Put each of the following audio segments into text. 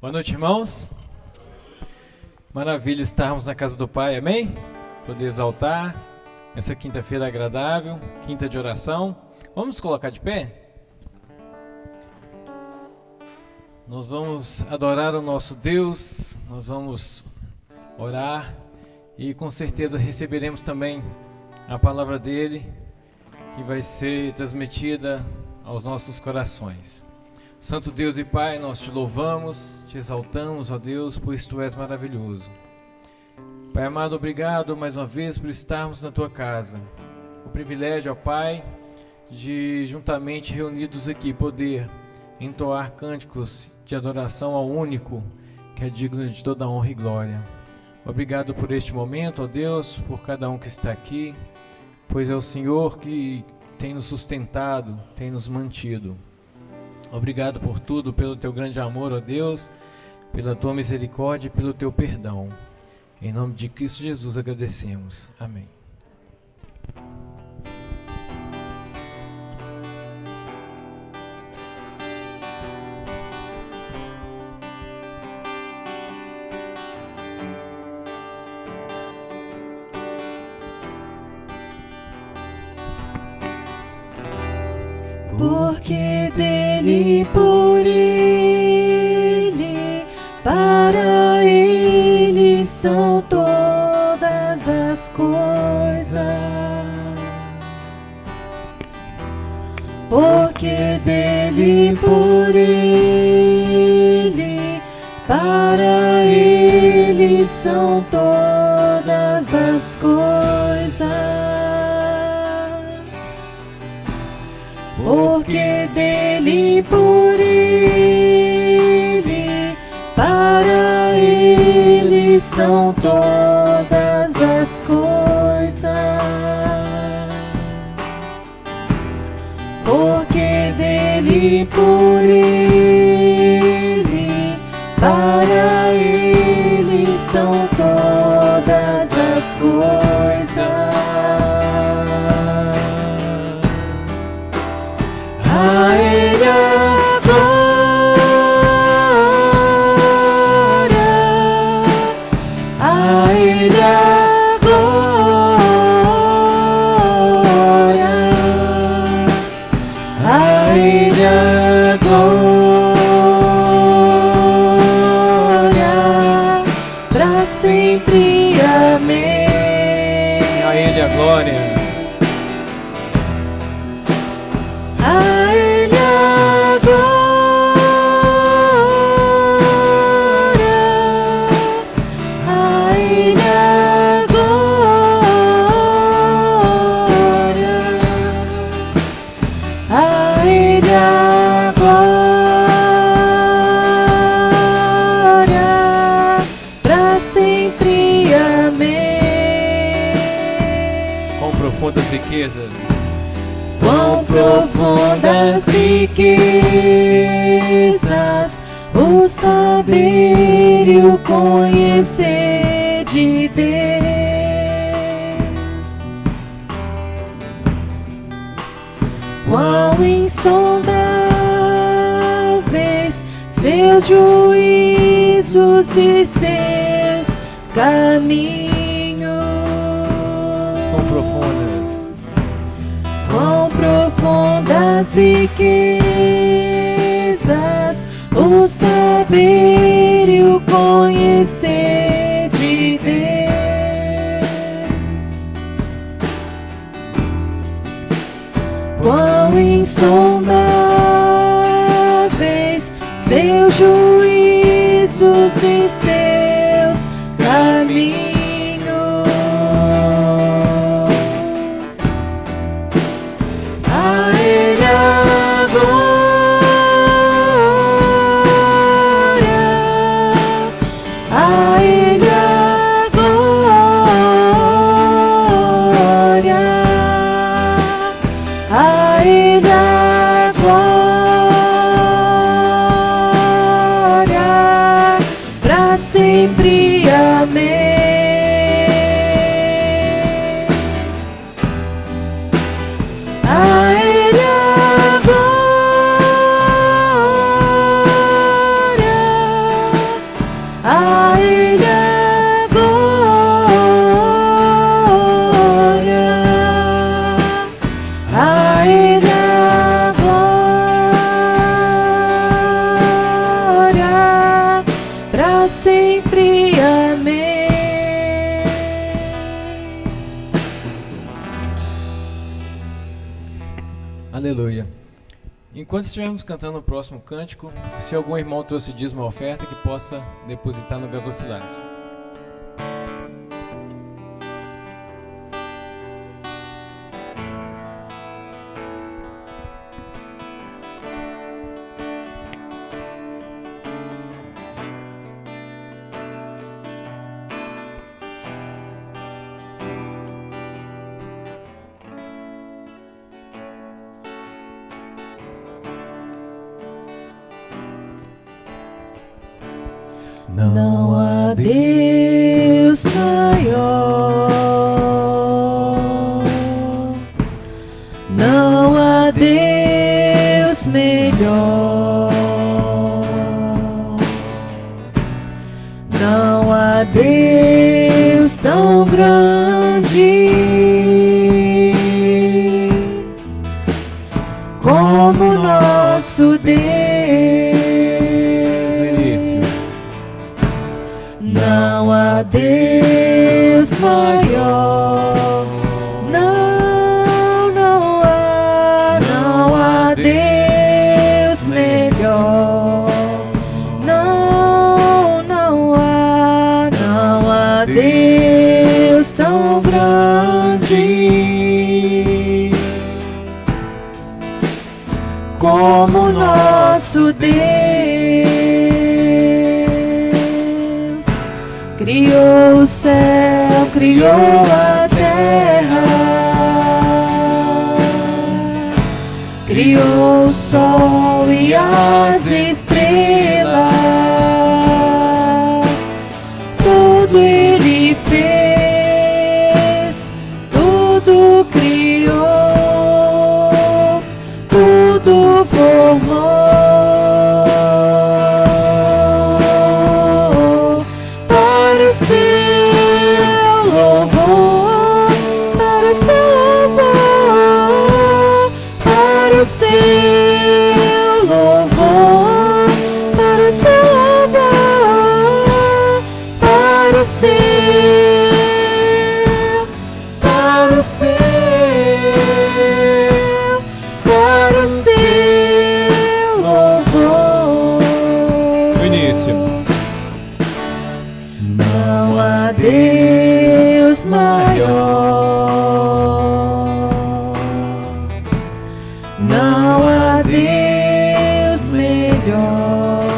Boa noite, irmãos. Maravilha estarmos na casa do Pai, amém? Poder exaltar essa quinta-feira agradável, quinta de oração. Vamos nos colocar de pé? Nós vamos adorar o nosso Deus, nós vamos orar e com certeza receberemos também a palavra dele, que vai ser transmitida aos nossos corações. Santo Deus e Pai, nós te louvamos, te exaltamos, ó Deus, pois tu és maravilhoso. Pai amado, obrigado mais uma vez por estarmos na tua casa. O privilégio, ó Pai, de juntamente reunidos aqui poder entoar cânticos de adoração ao único que é digno de toda honra e glória. Obrigado por este momento, ó Deus, por cada um que está aqui, pois é o Senhor que tem nos sustentado, tem nos mantido. Obrigado por tudo, pelo teu grande amor, ó Deus, pela tua misericórdia e pelo teu perdão. Em nome de Cristo Jesus agradecemos. Amém. Porque dele, por ele, para ele são todas as coisas. Porque dele, por ele, para ele são todas as coisas. Porque dele, por ele, para ele são todas as coisas. Porque dele, por ele, para ele são todas as coisas. A ele a glória, a ele a glória, a ele a glória, pra sempre, amém. A ele a glória. Profundas riquezas, quão profundas riquezas, o saber e o conhecer de Deus. Quão insondáveis seus juízos e seus caminhos. Quão profundas riquezas, o saber e o conhecer de Deus. Quão insondáveis seus juízos e seus caminhos. Aleluia. Enquanto estivermos cantando o próximo cântico, se algum irmão trouxe dízimo ou oferta, que possa depositar no gasofilácio. Não há Deus maior, não há Deus melhor, não há Deus tão grande como nosso Deus. Não há Deus maior, não há Deus melhor, não há Deus tão grande como nosso Deus. Criou o céu, criou a terra, criou o sol e as estrelas, tudo Ele fez, tudo criou, tudo formou. Para o seu louvor, para o seu louvor, para o seu, para o seu, para o seu louvor. No início. Não há Deus maior, não há Deus melhor,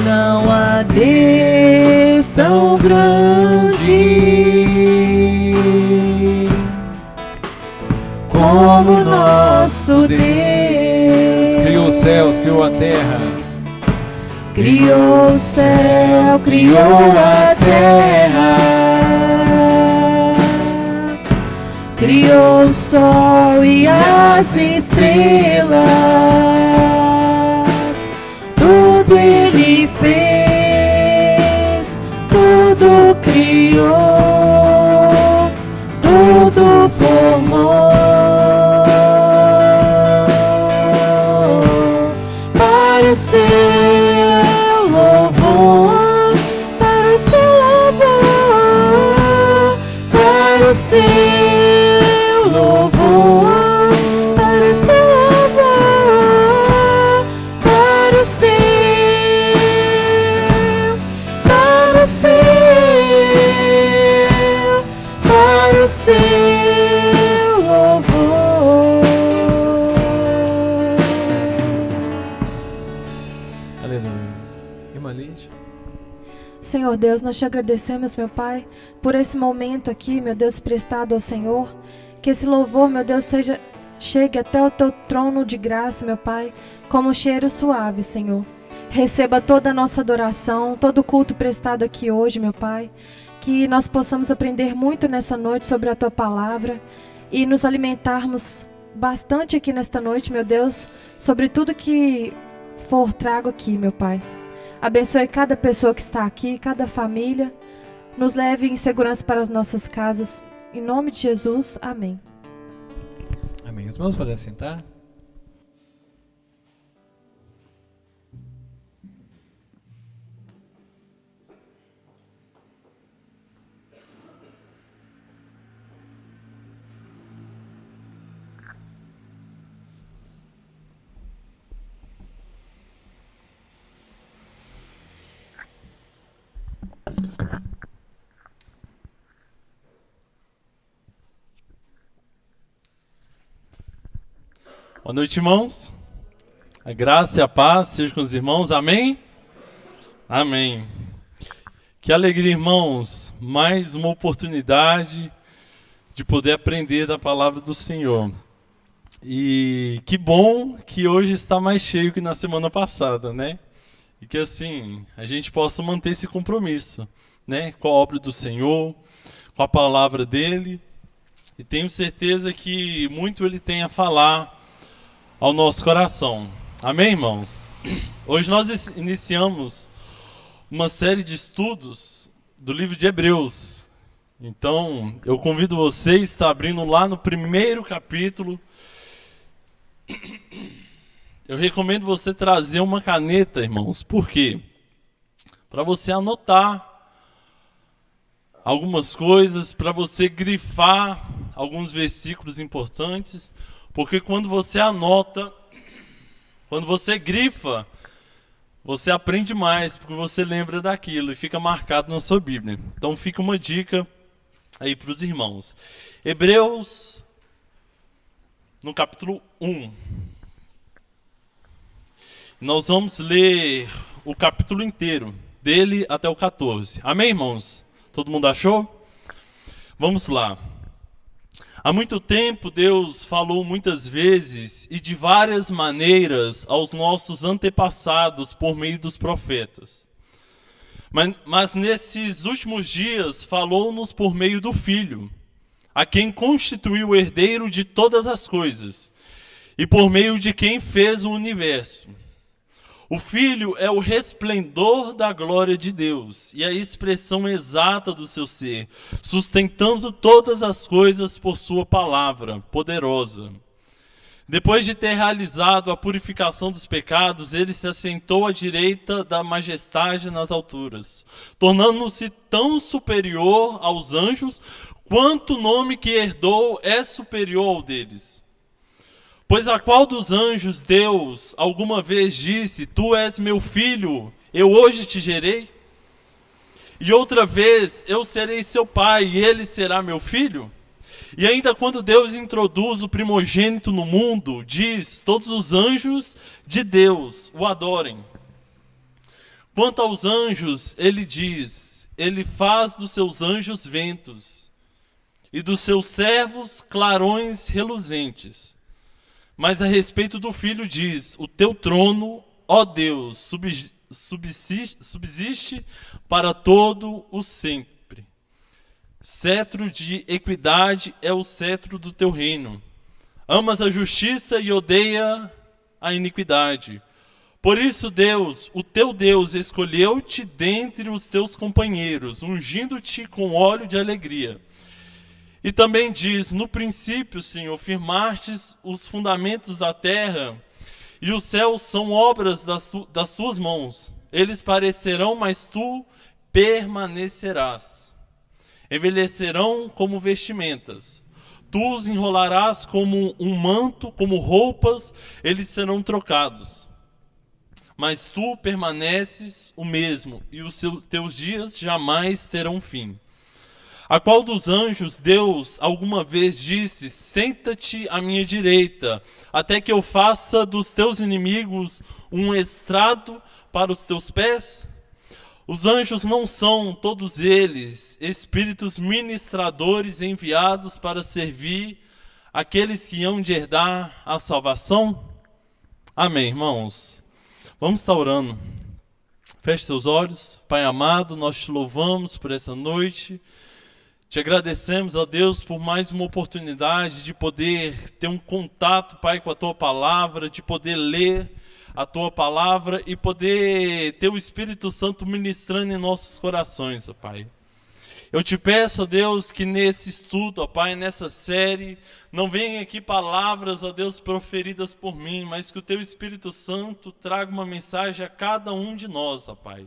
não há Deus tão grande como nosso Deus. Criou os céus, criou a terra. Criou o céu, criou a terra, criou o sol e as estrelas, tudo Ele fez, tudo criou, tudo formou. Para o seu louvor, para o seu louvor, para o seu louvor, para o seu louvor, para o seu, para o seu, para o seu louvor. Aleluia. Irmã Lídia. Senhor Deus, nós te agradecemos, meu Pai, por esse momento aqui, meu Deus, prestado ao Senhor. Que esse louvor, meu Deus, chegue até o teu trono de graça, meu Pai, como um cheiro suave, Senhor. Receba toda a nossa adoração, todo o culto prestado aqui hoje, meu Pai. Que nós possamos aprender muito nessa noite sobre a tua palavra e nos alimentarmos bastante aqui nesta noite, meu Deus, sobre tudo que for trago aqui, meu Pai. Abençoe cada pessoa que está aqui, cada família. Nos leve em segurança para as nossas casas. Em nome de Jesus, amém. Amém. Os irmãos podem sentar. Boa noite, irmãos. A graça e a paz sejam com os irmãos. Amém? Amém. Que alegria, irmãos. Mais uma oportunidade de poder aprender da palavra do Senhor. E que bom que hoje está mais cheio que na semana passada, né? E que assim, a gente possa manter esse compromisso, né? Com a obra do Senhor, com a palavra dele. E tenho certeza que muito ele tem a falar ao nosso coração. Amém, irmãos? Hoje nós iniciamos uma série de estudos do livro de Hebreus. Então, eu convido você a estar abrindo lá no primeiro capítulo. Eu recomendo você trazer uma caneta, irmãos. Por quê? Para você anotar algumas coisas, para você grifar alguns versículos importantes, porque quando você anota, quando você grifa, você aprende mais, porque você lembra daquilo e fica marcado na sua Bíblia. Então fica uma dica aí para os irmãos. Hebreus, no capítulo 1. Nós vamos ler o capítulo inteiro, dele até o 14. Amém, irmãos? Todo mundo achou? Vamos lá. Há muito tempo Deus falou muitas vezes e de várias maneiras aos nossos antepassados por meio dos profetas. Mas nesses últimos dias falou-nos por meio do Filho, a quem constituiu o herdeiro de todas as coisas e por meio de quem fez o universo. O Filho é o resplendor da glória de Deus e a expressão exata do seu ser, sustentando todas as coisas por sua palavra poderosa. Depois de ter realizado a purificação dos pecados, ele se assentou à direita da majestade nas alturas, tornando-se tão superior aos anjos quanto o nome que herdou é superior ao deles. Pois a qual dos anjos Deus alguma vez disse: Tu és meu filho, eu hoje te gerei? E outra vez, eu serei seu pai e ele será meu filho? E ainda quando Deus introduz o primogênito no mundo, diz: Todos os anjos de Deus o adorem. Quanto aos anjos, ele diz: Ele faz dos seus anjos ventos e dos seus servos clarões reluzentes. Mas a respeito do Filho diz: O teu trono, ó Deus, subsiste para todo o sempre. Cetro de equidade é o cetro do teu reino. Amas a justiça e odeia a iniquidade. Por isso Deus, o teu Deus, escolheu-te dentre os teus companheiros, ungindo-te com óleo de alegria. E também diz: No princípio, Senhor, firmastes os fundamentos da terra, e os céus são obras das tuas mãos. Eles parecerão, mas tu permanecerás. Envelhecerão como vestimentas. Tu os enrolarás como um manto, como roupas, eles serão trocados. Mas tu permaneces o mesmo, e os teus dias jamais terão fim. A qual dos anjos Deus alguma vez disse: Senta-te à minha direita, até que eu faça dos teus inimigos um estrado para os teus pés? Os anjos não são, todos eles, espíritos ministradores enviados para servir aqueles que hão de herdar a salvação? Amém, irmãos? Vamos estar orando. Feche seus olhos. Pai amado, nós te louvamos por essa noite. Te agradecemos, ó Deus, por mais uma oportunidade de poder ter um contato, Pai, com a Tua Palavra, de poder ler a Tua Palavra e poder ter o Espírito Santo ministrando em nossos corações, ó Pai. Eu te peço, ó Deus, que nesse estudo, ó Pai, nessa série, não venham aqui palavras, ó Deus, proferidas por mim, mas que o Teu Espírito Santo traga uma mensagem a cada um de nós, ó Pai.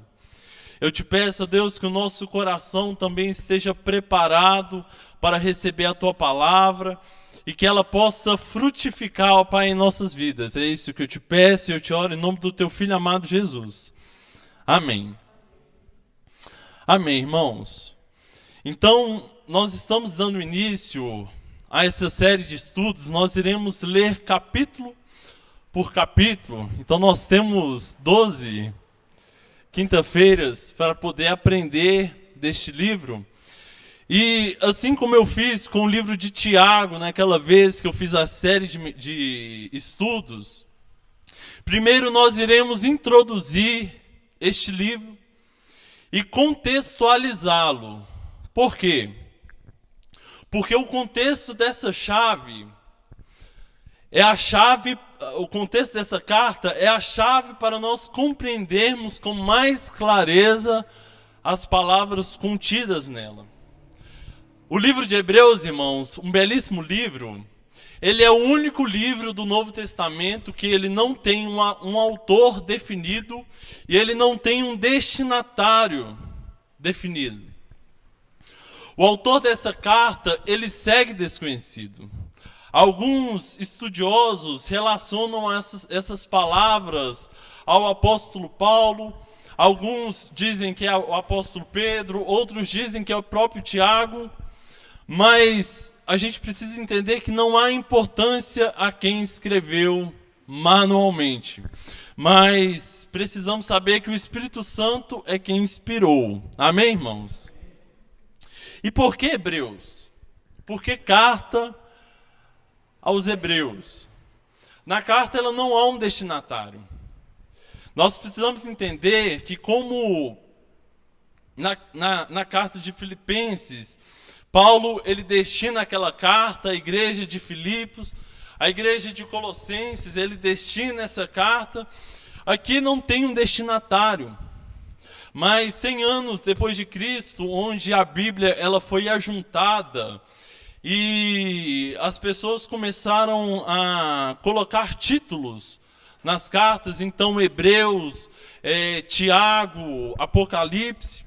Eu te peço, Deus, que o nosso coração também esteja preparado para receber a Tua Palavra e que ela possa frutificar, ó Pai, em nossas vidas. É isso que eu te peço e eu te oro em nome do Teu Filho amado Jesus. Amém. Amém, irmãos. Então, nós estamos dando início a essa série de estudos. Nós iremos ler capítulo por capítulo. Então nós temos 12 quinta-feiras para poder aprender deste livro. E assim como eu fiz com o livro de Tiago, naquela vez que eu fiz a série de estudos, primeiro nós iremos introduzir este livro e contextualizá-lo. Por quê? Porque o contexto dessa chave o contexto dessa carta é a chave para nós compreendermos com mais clareza as palavras contidas nela. O livro de Hebreus, irmãos, um belíssimo livro, ele é o único livro do Novo Testamento que ele não tem um autor definido e ele não tem um destinatário definido. O autor dessa carta, ele segue desconhecido. Alguns estudiosos relacionam essas palavras ao apóstolo Paulo, alguns dizem que é o apóstolo Pedro, outros dizem que é o próprio Tiago, mas a gente precisa entender que não há importância a quem escreveu manualmente, mas precisamos saber que o Espírito Santo é quem inspirou. Amém, irmãos? E por que Hebreus? Por que carta aos Hebreus? Na carta ela não há um destinatário. Nós precisamos entender que como na carta de Filipenses, Paulo ele destina aquela carta à igreja de Filipos, à igreja de Colossenses, ele destina essa carta. Aqui não tem um destinatário. Mas 100 anos depois de Cristo, onde a Bíblia ela foi ajuntada, e as pessoas começaram a colocar títulos nas cartas, então Hebreus, Tiago, Apocalipse.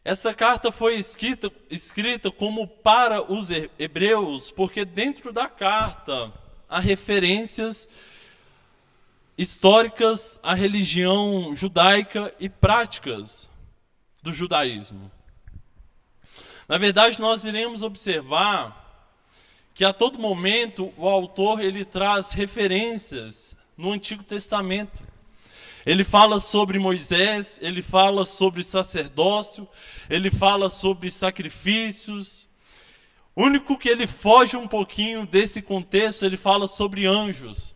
Essa carta foi escrita como para os hebreus, porque dentro da carta há referências históricas à religião judaica e práticas do judaísmo. Na verdade, nós iremos observar que a todo momento o autor ele traz referências no Antigo Testamento. Ele fala sobre Moisés, ele fala sobre sacerdócio, ele fala sobre sacrifícios. O único que ele foge um pouquinho desse contexto, ele fala sobre anjos.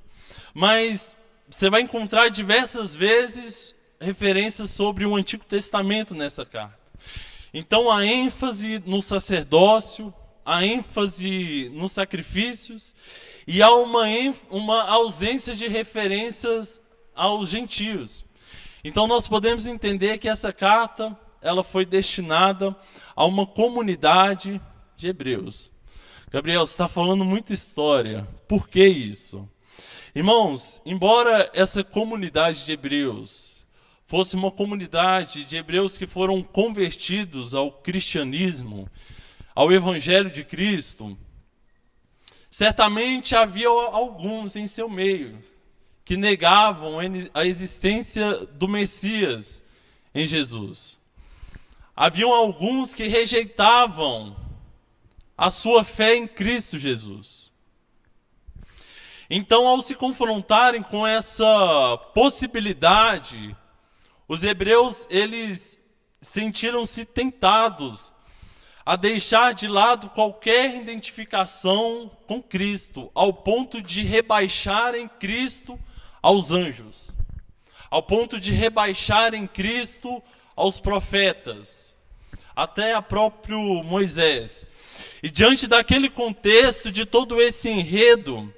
Mas você vai encontrar diversas vezes referências sobre o Antigo Testamento nessa carta. Então, a ênfase no sacerdócio, a ênfase nos sacrifícios, e há uma ausência de referências aos gentios. Então, nós podemos entender que essa carta ela foi destinada a uma comunidade de hebreus. Gabriel, você está falando muita história. Por que isso? Irmãos, embora essa comunidade de hebreus fosse uma comunidade de hebreus que foram convertidos ao cristianismo, ao Evangelho de Cristo, certamente havia alguns em seu meio que negavam a existência do Messias em Jesus. Haviam alguns que rejeitavam a sua fé em Cristo Jesus. Então, ao se confrontarem com essa possibilidade, os hebreus, eles sentiram-se tentados a deixar de lado qualquer identificação com Cristo, ao ponto de rebaixarem Cristo aos anjos, ao ponto de rebaixarem Cristo aos profetas, até a próprio Moisés. E diante daquele contexto, de todo esse enredo,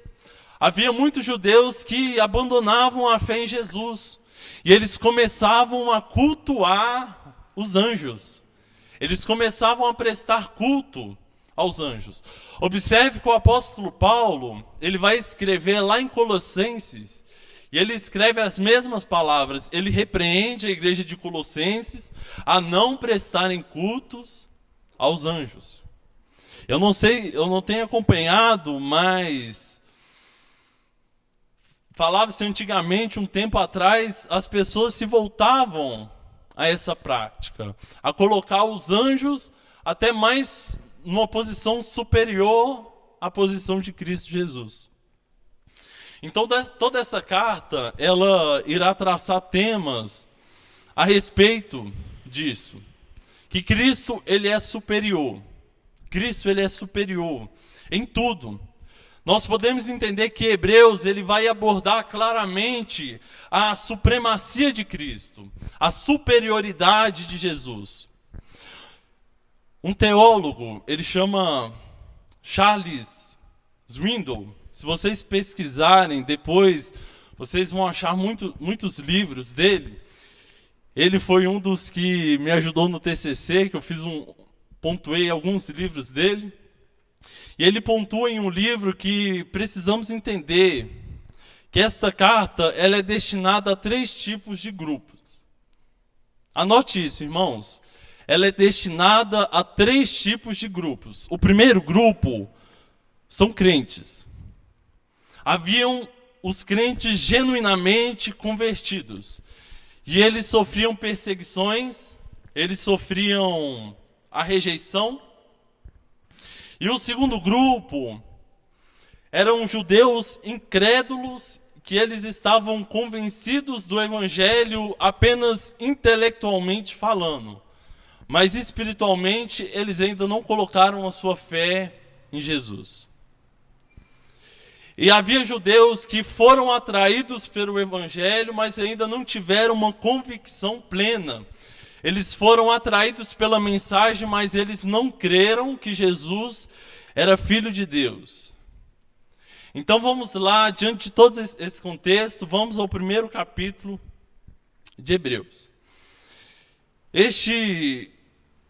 havia muitos judeus que abandonavam a fé em Jesus. E eles começavam a cultuar os anjos. Eles começavam a prestar culto aos anjos. Observe que o apóstolo Paulo, ele vai escrever lá em Colossenses, e ele escreve as mesmas palavras. Ele repreende a igreja de Colossenses a não prestarem cultos aos anjos. Eu não sei, eu não tenho acompanhado, mas falava-se antigamente, um tempo atrás, as pessoas se voltavam a essa prática, a colocar os anjos até mais numa posição superior à posição de Cristo Jesus. Então, toda essa carta, ela irá traçar temas a respeito disso. Que Cristo, ele é superior. Cristo, ele é superior em tudo. Nós podemos entender que Hebreus, ele vai abordar claramente a supremacia de Cristo, a superioridade de Jesus. Um teólogo, ele chama Charles Swindoll. Se vocês pesquisarem depois, vocês vão achar muitos livros dele. Ele foi um dos que me ajudou no TCC, que eu pontuei alguns livros dele. E ele pontua em um livro que precisamos entender que esta carta ela é destinada a 3 tipos de grupos. Anote isso, irmãos. Ela é destinada a 3 tipos de grupos. O primeiro grupo são crentes. Haviam os crentes genuinamente convertidos. E eles sofriam perseguições, eles sofriam a rejeição. E o segundo grupo eram judeus incrédulos, que eles estavam convencidos do evangelho apenas intelectualmente falando. Mas espiritualmente eles ainda não colocaram a sua fé em Jesus. E havia judeus que foram atraídos pelo evangelho, mas ainda não tiveram uma convicção plena. Eles foram atraídos pela mensagem, mas eles não creram que Jesus era Filho de Deus. Então vamos lá, diante de todo esse contexto, vamos ao primeiro capítulo de Hebreus. Este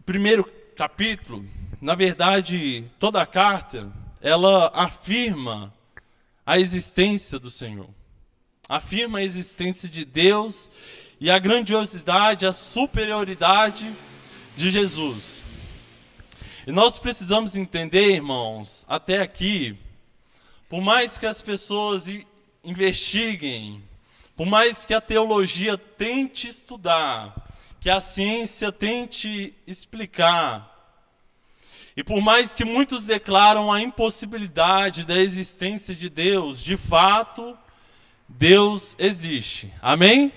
primeiro capítulo, na verdade, toda a carta, ela afirma a existência do Senhor. Afirma a existência de Deus e a grandiosidade, a superioridade de Jesus. E nós precisamos entender, irmãos, até aqui, por mais que as pessoas investiguem, por mais que a teologia tente estudar, que a ciência tente explicar, e por mais que muitos declaram a impossibilidade da existência de Deus, de fato, Deus existe. Amém?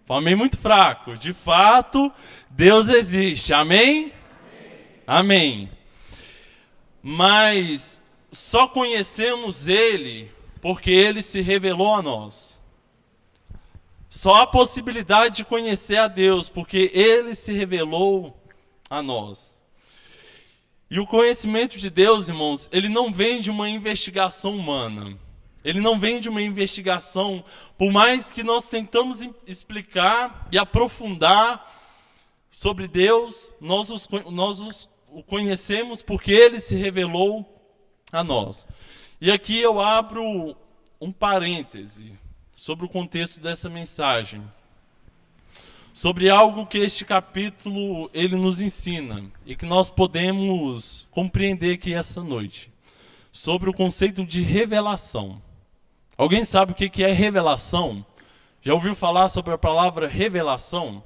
Amém muito fraco. De fato, Deus existe. Amém? Amém. Mas só conhecemos Ele porque Ele se revelou a nós. Só há possibilidade de conhecer a Deus porque Ele se revelou a nós. E o conhecimento de Deus, irmãos, ele não vem de uma investigação humana. Ele não vem de uma investigação, por mais que nós tentamos explicar e aprofundar sobre Deus, nós o conhecemos porque Ele se revelou a nós. E aqui eu abro um parêntese sobre o contexto dessa mensagem, sobre algo que este capítulo ele nos ensina e que nós podemos compreender aqui essa noite, sobre o conceito de revelação. Alguém sabe o que é revelação? Já ouviu falar sobre a palavra revelação?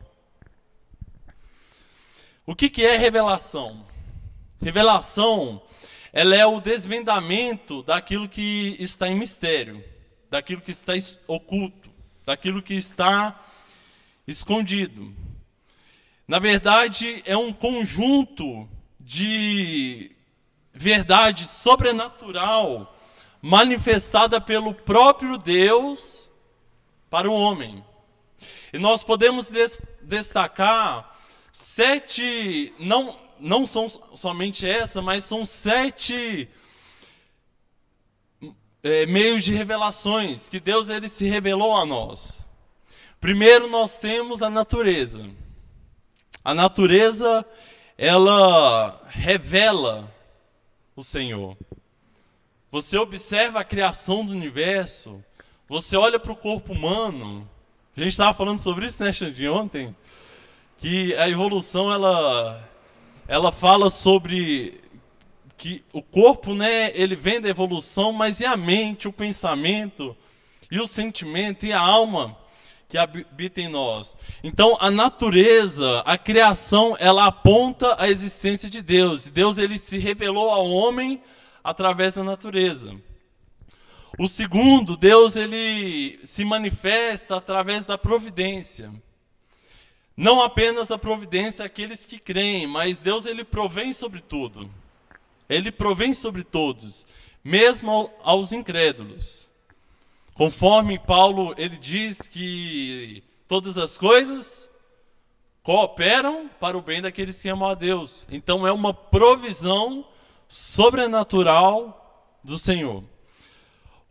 O que é revelação? Revelação, ela é o desvendamento daquilo que está em mistério, daquilo que está oculto, daquilo que está escondido. Na verdade, é um conjunto de verdade sobrenatural manifestada pelo próprio Deus para o homem. E nós podemos destacar 7, não são somente essa, mas são 7 meios de revelações que Deus ele se revelou a nós. Primeiro nós temos a natureza. A natureza, ela revela o Senhor. Você observa a criação do universo, você olha para o corpo humano. A gente estava falando sobre isso, né, Xandinho, ontem? Que a evolução, ela fala sobre que o corpo, né, ele vem da evolução, mas e a mente, o pensamento, e o sentimento, e a alma que habita em nós. Então, a natureza, a criação, ela aponta a existência de Deus. Deus, ele se revelou ao homem através da natureza. O segundo, Deus ele se manifesta através da providência. Não apenas a providência àqueles que creem, mas Deus ele provém sobre tudo. Ele provém sobre todos, mesmo aos incrédulos. Conforme Paulo ele diz que todas as coisas cooperam para o bem daqueles que amam a Deus. Então é uma provisão sobrenatural do Senhor.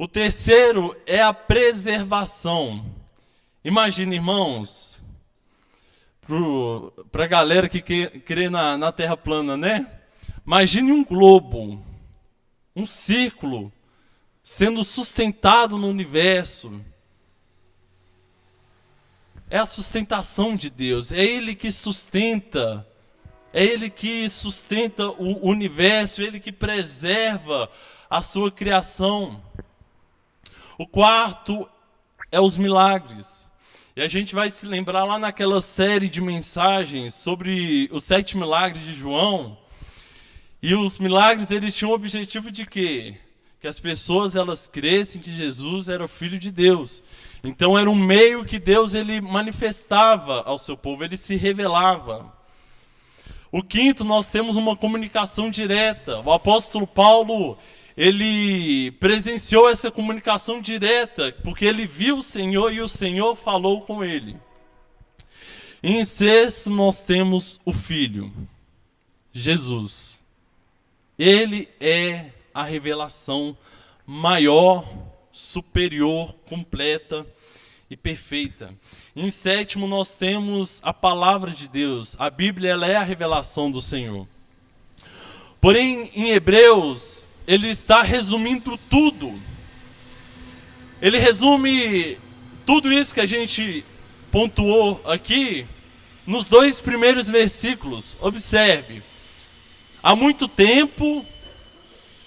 O terceiro é a preservação. Imagina, irmãos, para a galera que crê na Terra plana, né? Imagine um globo, um círculo, sendo sustentado no universo. É a sustentação de Deus, é Ele que sustenta. É Ele que sustenta o universo, Ele que preserva a sua criação. O quarto é os milagres. E a gente vai se lembrar lá naquela série de mensagens sobre os 7 milagres de João. E os milagres, eles tinham o objetivo de quê? Que as pessoas elas crescem que Jesus era o Filho de Deus. Então era um meio que Deus ele manifestava ao seu povo, ele se revelava. O quinto, nós temos uma comunicação direta. O apóstolo Paulo, ele presenciou essa comunicação direta, porque ele viu o Senhor e o Senhor falou com ele. E em sexto, nós temos o Filho, Jesus. Ele é a revelação maior, superior, completa e perfeita. Em sétimo, nós temos a palavra de Deus. A Bíblia ela é a revelação do Senhor. Porém, em Hebreus, ele está resumindo tudo. Ele resume tudo isso que a gente pontuou aqui nos 2 primeiros versículos. Observe. Há muito tempo,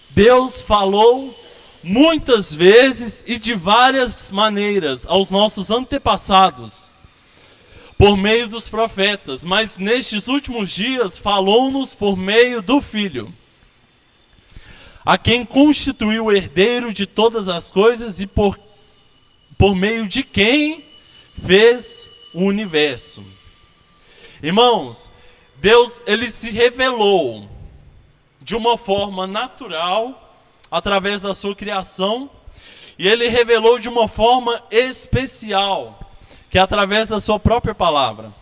Deus falou muitas vezes e de várias maneiras aos nossos antepassados, por meio dos profetas, mas nestes últimos dias falou-nos por meio do Filho, a quem constituiu o herdeiro de todas as coisas e por meio de quem fez o universo. Irmãos, Deus ele se revelou de uma forma natural, através da sua criação, e ele revelou de uma forma especial, que é através da sua própria palavra.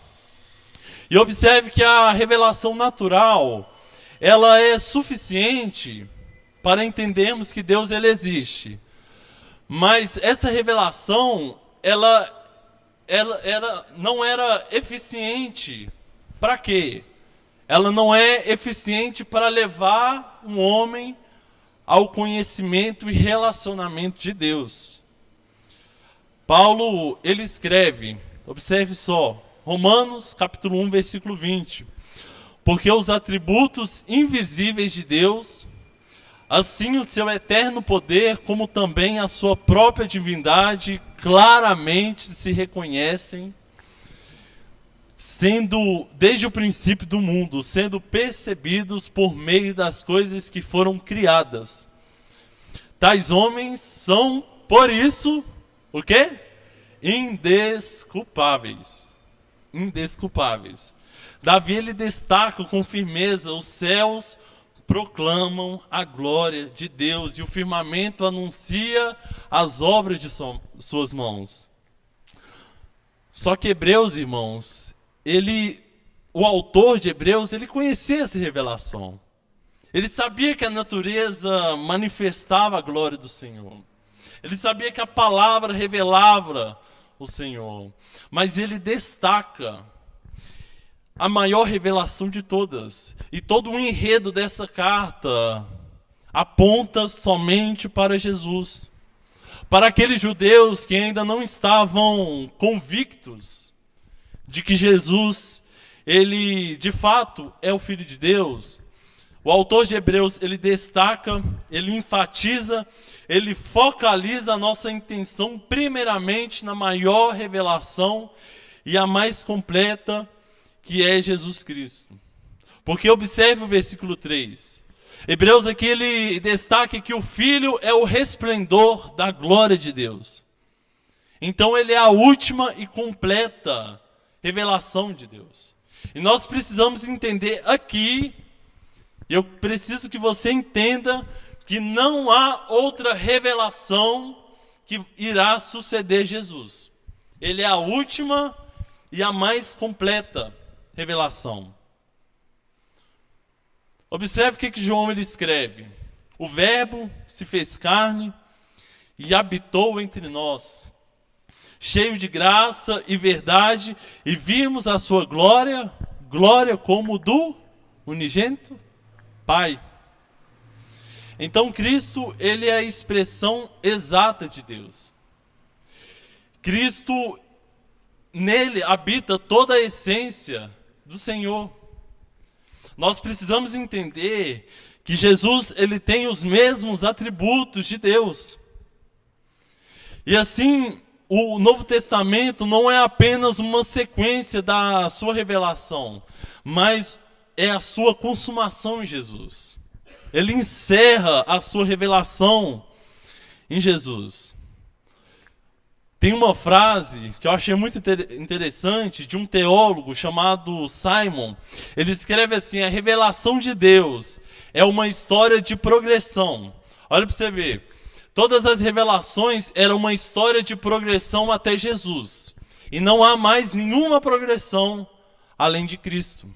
E observe que a revelação natural, ela é suficiente para entendermos que Deus ele existe. Mas essa revelação, ela não era eficiente. Para quê? Ela não é eficiente para levar um homem ao conhecimento e relacionamento de Deus. Paulo, ele escreve, observe só, Romanos capítulo 1, versículo 20. Porque os atributos invisíveis de Deus, assim o seu eterno poder, como também a sua própria divindade, claramente se reconhecem, sendo desde o princípio do mundo, sendo percebidos por meio das coisas que foram criadas. Tais homens são, por isso, o quê? Indesculpáveis. Indesculpáveis. Davi ele destaca com firmeza: os céus proclamam a glória de Deus e o firmamento anuncia as obras de suas mãos. Só que Hebreus, irmãos, o autor de Hebreus, ele conhecia essa revelação. Ele sabia que a natureza manifestava a glória do Senhor. Ele sabia que a palavra revelava o Senhor. Mas ele destaca a maior revelação de todas. E todo o enredo dessa carta aponta somente para Jesus. Para aqueles judeus que ainda não estavam convictos de que Jesus, ele de fato é o Filho de Deus, o autor de Hebreus, ele destaca, ele enfatiza, ele focaliza a nossa intenção primeiramente na maior revelação e a mais completa, que é Jesus Cristo. Porque observe o versículo 3. Hebreus aqui ele destaca que o Filho é o resplendor da glória de Deus. Então ele é a última e completa revelação de Deus. E nós precisamos entender aqui, eu preciso que você entenda que não há outra revelação que irá suceder Jesus. Ele é a última e a mais completa revelação. Observe o que João ele escreve. O Verbo se fez carne e habitou entre nós, cheio de graça e verdade, e vimos a sua glória, glória como do unigênito Pai. Então Cristo, ele é a expressão exata de Deus. Cristo, nele habita toda a essência do Senhor. Nós precisamos entender que Jesus, ele tem os mesmos atributos de Deus. E assim, o Novo Testamento não é apenas uma sequência da sua revelação, mas é a sua consumação em Jesus. Ele encerra a sua revelação em Jesus. Tem uma frase que eu achei muito interessante de um teólogo chamado Simon. Ele escreve assim: a revelação de Deus é uma história de progressão. Olha para você ver. Todas as revelações eram uma história de progressão até Jesus. E não há mais nenhuma progressão além de Cristo.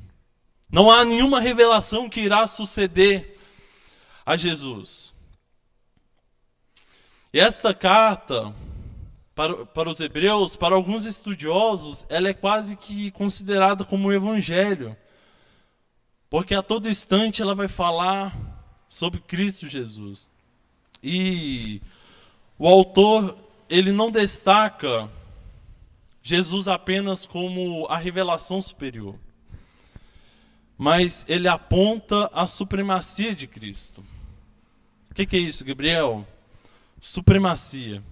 Não há nenhuma revelação que irá suceder a Jesus. E esta carta para os hebreus, para alguns estudiosos, ela é quase que considerada como um evangelho. Porque a todo instante ela vai falar sobre Cristo Jesus. E o autor, ele não destaca Jesus apenas como a revelação superior, mas ele aponta a supremacia de Cristo. O que é isso, Gabriel? Supremacia.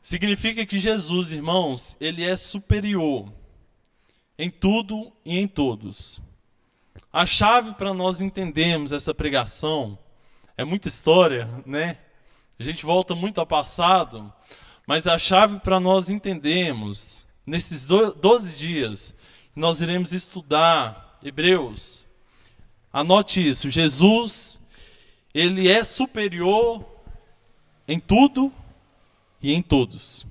Significa que Jesus, irmãos, ele é superior em tudo e em todos. A chave para nós entendermos essa pregação é muita história, né? A gente volta muito ao passado, mas a chave para nós entendermos, nesses 12 dias, nós iremos estudar Hebreus. Anote isso: Jesus, ele é superior em tudo e em todos.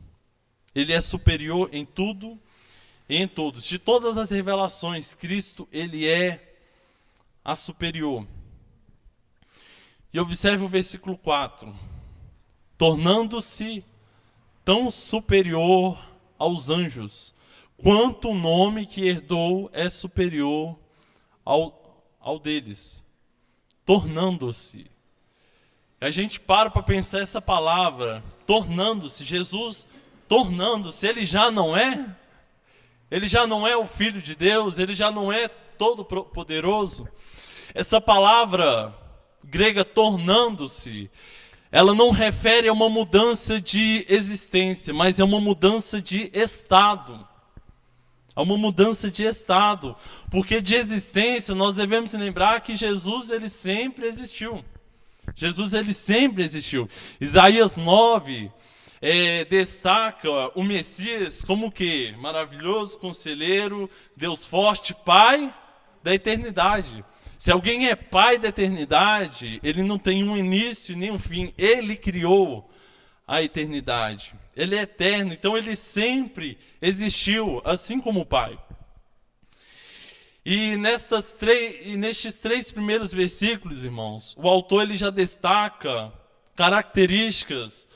Ele é superior em tudo e em todos. De todas as revelações, Cristo, ele é a superior. E observe o versículo 4. Tornando-se tão superior aos anjos, quanto o nome que herdou é superior ao deles. Tornando-se. A gente para pensar essa palavra, tornando-se, Jesus tornando-se, ele já não é o Filho de Deus, ele já não é todo poderoso. Essa palavra grega tornando-se, ela não refere a uma mudança de existência, mas é uma mudança de estado. É uma mudança de estado, porque de existência nós devemos lembrar que Jesus, ele sempre existiu. Jesus, ele sempre existiu. Isaías 9 destaca o Messias como o quê? Maravilhoso conselheiro, Deus forte, Pai da eternidade. Se alguém é Pai da eternidade, ele não tem um início nem um fim. Ele criou a eternidade. Ele é eterno, então ele sempre existiu, assim como o Pai. E nestes 3 primeiros versículos, irmãos, o autor ele já destaca características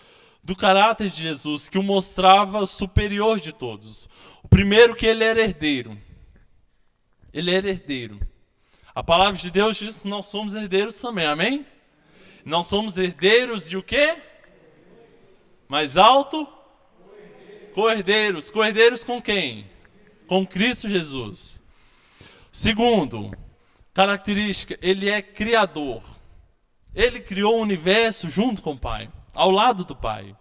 do caráter de Jesus que o mostrava superior de todos. O primeiro, que ele era herdeiro. Ele era herdeiro. A palavra de Deus diz que nós somos herdeiros também, amém? Nós somos herdeiros de o quê? Mais alto? Co-herdeiros. Co-herdeiros com quem? Com Cristo Jesus. Segundo, característica, ele é criador. Ele criou o universo junto com o Pai, ao lado do Pai.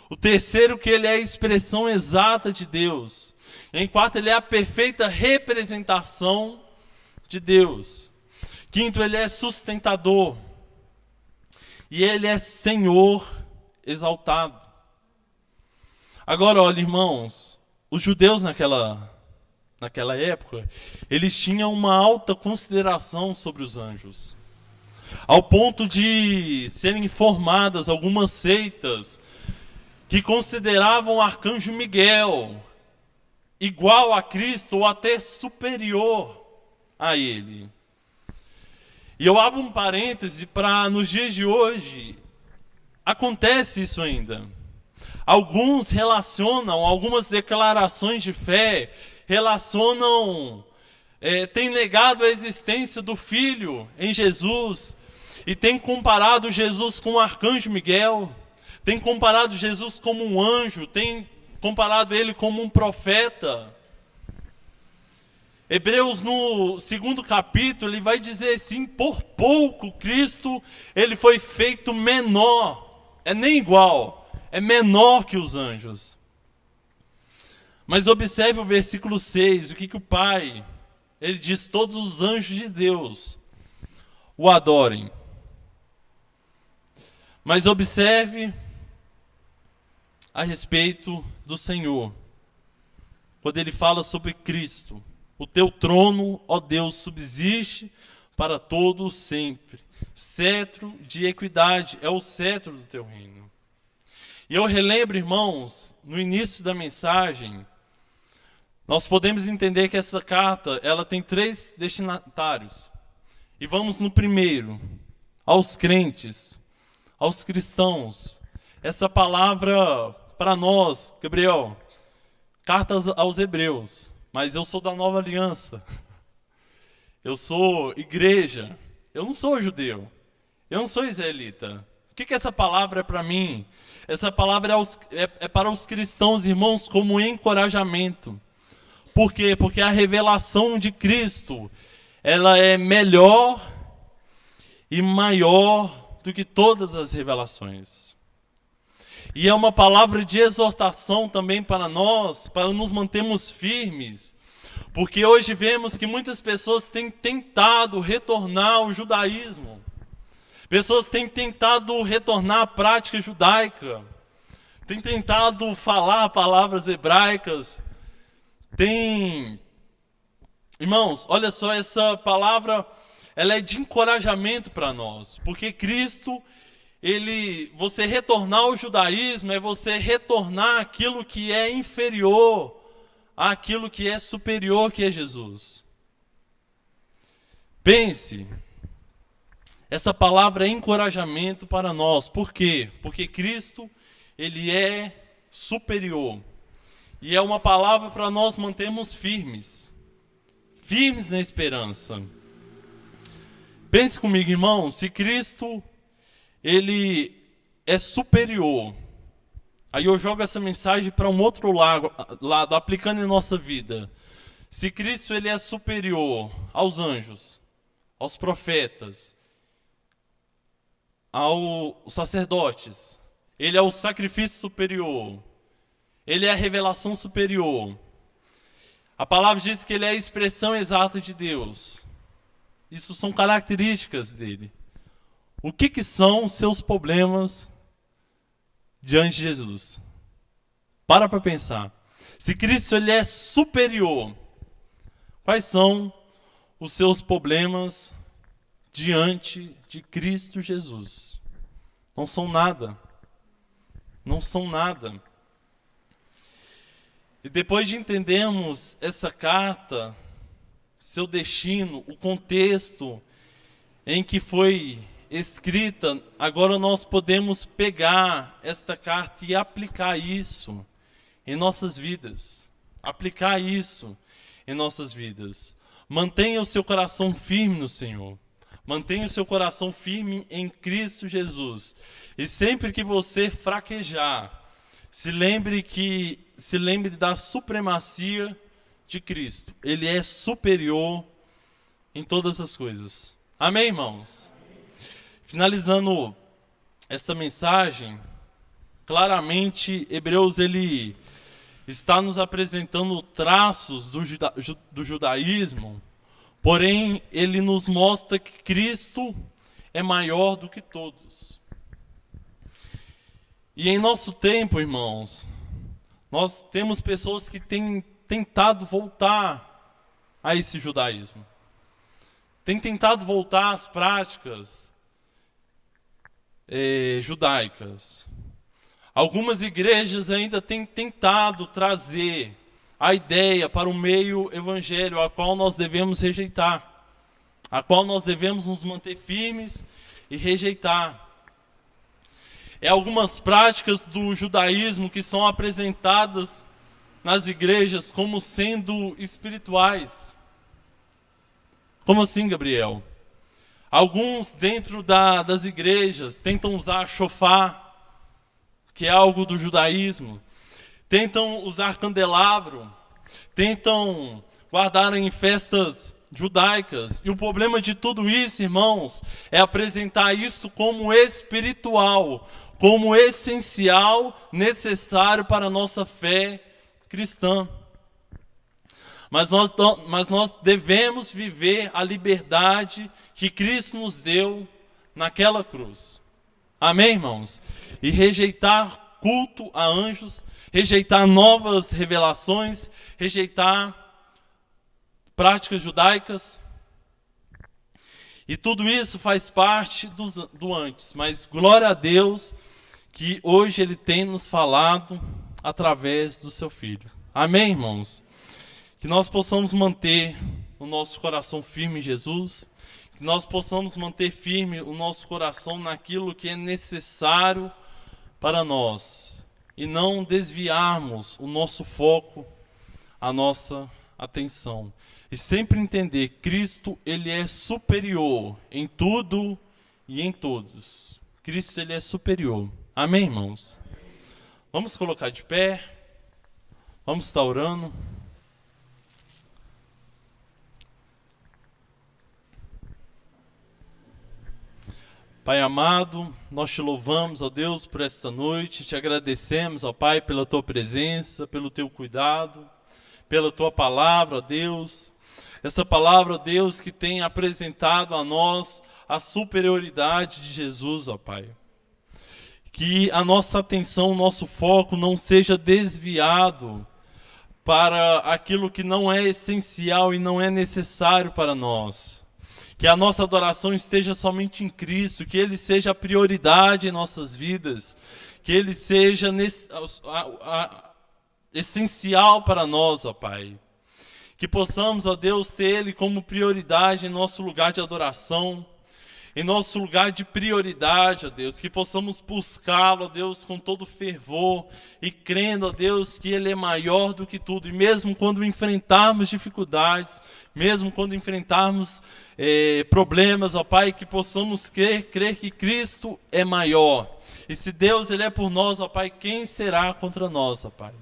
O terceiro, que ele é a expressão exata de Deus. Em quarto, ele é a perfeita representação de Deus. Quinto, ele é sustentador. E ele é Senhor exaltado. Agora, olha, irmãos, os judeus naquela época, eles tinham uma alta consideração sobre os anjos. Ao ponto de serem formadas algumas seitas que consideravam o arcanjo Miguel igual a Cristo ou até superior a ele. E eu abro um parêntese para, nos dias de hoje, acontece isso ainda. Alguns relacionam, algumas declarações de fé, têm negado a existência do Filho em Jesus, e têm comparado Jesus com o arcanjo Miguel, têm comparado Jesus como um anjo, têm comparado ele como um profeta. Hebreus, no 2º capítulo, ele vai dizer assim: por pouco Cristo ele foi feito menor, é nem igual, é menor que os anjos. Mas observe o versículo 6, o que o Pai, ele diz: todos os anjos de Deus o adorem. Mas observe a respeito do Senhor, quando ele fala sobre Cristo: o teu trono, ó Deus, subsiste para todo sempre. Cetro de equidade é o cetro do teu reino. E eu relembro, irmãos, no início da mensagem, nós podemos entender que essa carta, ela tem 3 destinatários. E vamos no primeiro, aos crentes, aos cristãos. Essa palavra para nós, Gabriel, cartas aos hebreus. Mas eu sou da nova aliança. Eu sou igreja. Eu não sou judeu. Eu não sou israelita. O que essa palavra é para mim? Essa palavra é para os cristãos, irmãos, como encorajamento. Por quê? Porque a revelação de Cristo, ela é melhor e maior do que todas as revelações. E é uma palavra de exortação também para nós, para nos mantermos firmes. Porque hoje vemos que muitas pessoas têm tentado retornar ao judaísmo. Pessoas têm tentado retornar à prática judaica. Têm tentado falar palavras hebraicas. Irmãos, olha só, essa palavra, ela é de encorajamento para nós. Porque Cristo, você retornar ao judaísmo é você retornar àquilo que é inferior àquilo que é superior, que é Jesus. Pense, essa palavra é encorajamento para nós. Por quê? Porque Cristo, ele é superior. E é uma palavra para nós mantermos firmes na esperança. Pense comigo, irmão, se Cristo, ele é superior, aí eu jogo essa mensagem para um outro lado, aplicando em nossa vida. Se Cristo, ele é superior aos anjos, aos profetas, aos sacerdotes, ele é o sacrifício superior, ele é a revelação superior. A palavra diz que ele é a expressão exata de Deus. Isso são características dele. O que são os seus problemas diante de Jesus? Para pensar. Se Cristo, ele é superior, quais são os seus problemas diante de Cristo Jesus? Não são nada. Não são nada. E depois de entendermos essa carta, seu destino, o contexto em que foi escrita, agora nós podemos pegar esta carta e aplicar isso em nossas vidas. Aplicar isso em nossas vidas. Mantenha o seu coração firme no Senhor. Mantenha o seu coração firme em Cristo Jesus. E sempre que você fraquejar, se lembre da supremacia de Cristo. Ele é superior em todas as coisas. Amém, irmãos? Finalizando esta mensagem, claramente Hebreus, ele está nos apresentando traços do judaísmo, Porém, ele nos mostra que Cristo é maior do que todos. E em nosso tempo, irmãos, nós temos pessoas que têm tentado voltar a esse judaísmo. Têm tentado voltar às práticas judaicas. Algumas igrejas ainda têm tentado trazer a ideia para o meio evangélico, a qual nós devemos rejeitar, a qual nós devemos nos manter firmes e rejeitar. Algumas práticas do judaísmo que são apresentadas nas igrejas como sendo espirituais. Como assim, Gabriel? Alguns dentro das igrejas tentam usar shofar, que é algo do judaísmo. Tentam usar candelabro, tentam guardar em festas judaicas. E o problema de tudo isso, irmãos, é apresentar isso como espiritual, como essencial, necessário para a nossa fé cristã. Mas nós devemos viver a liberdade que Cristo nos deu naquela cruz. Amém, irmãos? E rejeitar culto a anjos, rejeitar novas revelações, rejeitar práticas judaicas. E tudo isso faz parte do antes. Mas glória a Deus que hoje Ele tem nos falado através do Seu Filho. Amém, irmãos? Que nós possamos manter o nosso coração firme em Jesus, que nós possamos manter firme o nosso coração naquilo que é necessário para nós e não desviarmos o nosso foco, a nossa atenção. E sempre entender, Cristo, Ele é superior em tudo e em todos. Cristo, Ele é superior. Amém, irmãos? Vamos colocar de pé, vamos estar orando. Pai amado, nós te louvamos, ó Deus, por esta noite, te agradecemos, ó Pai, pela tua presença, pelo teu cuidado, pela tua palavra, ó Deus. Essa palavra, ó Deus, que tem apresentado a nós a superioridade de Jesus, ó Pai. Que a nossa atenção, o nosso foco não seja desviado para aquilo que não é essencial e não é necessário para nós. Que a nossa adoração esteja somente em Cristo, que Ele seja a prioridade em nossas vidas, que Ele seja essencial para nós, ó Pai. Que possamos, ó Deus, ter Ele como prioridade em nosso lugar de adoração, em nosso lugar de prioridade, ó Deus, que possamos buscá-lo, ó Deus, com todo fervor e crendo, ó Deus, que Ele é maior do que tudo. E mesmo quando enfrentarmos dificuldades, mesmo quando enfrentarmos problemas, ó Pai, que possamos crer que Cristo é maior. E se Deus Ele é por nós, ó Pai, quem será contra nós, ó Pai?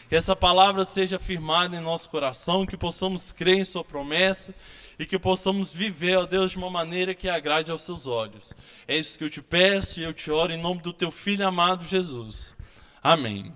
Que essa palavra seja firmada em nosso coração, que possamos crer em Sua promessa e que possamos viver, ó Deus, de uma maneira que agrade aos Seus olhos. É isso que eu te peço e eu te oro em nome do Teu Filho amado Jesus. Amém.